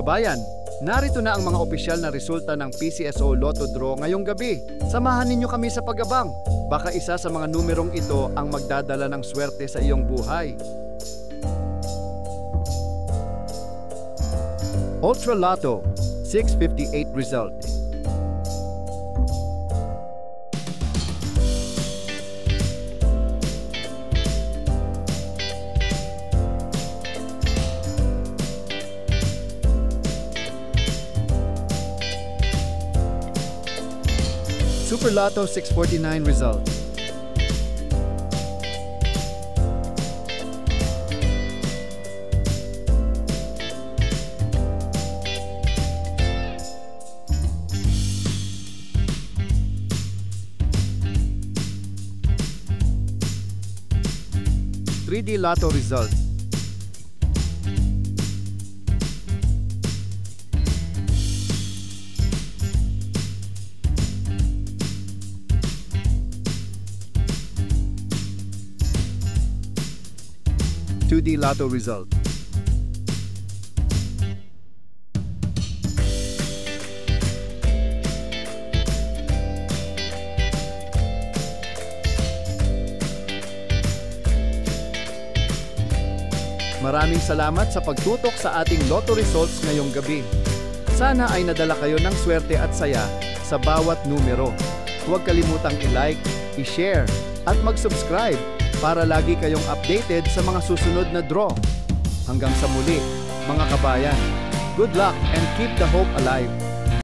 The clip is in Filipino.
Kabayan, narito na ang mga opisyal na resulta ng PCSO Lotto Draw ngayong gabi. Samahan ninyo kami sa pag-abang. Baka isa sa mga numerong ito ang magdadala ng swerte sa iyong buhay. Ultra Lotto, 658 result. Super Lotto 649 result. Three-D Lotto result. Two-D Lotto result. Maraming salamat sa pagtutok sa ating Lotto results ngayong gabi. Sana ay nadala kayo ng swerte at saya sa bawat numero. Huwag kalimutang i-like, i-share at mag-subscribe para lagi kayong updated sa mga susunod na draw. Hanggang sa muli, mga kabayan. Good luck and keep the hope alive.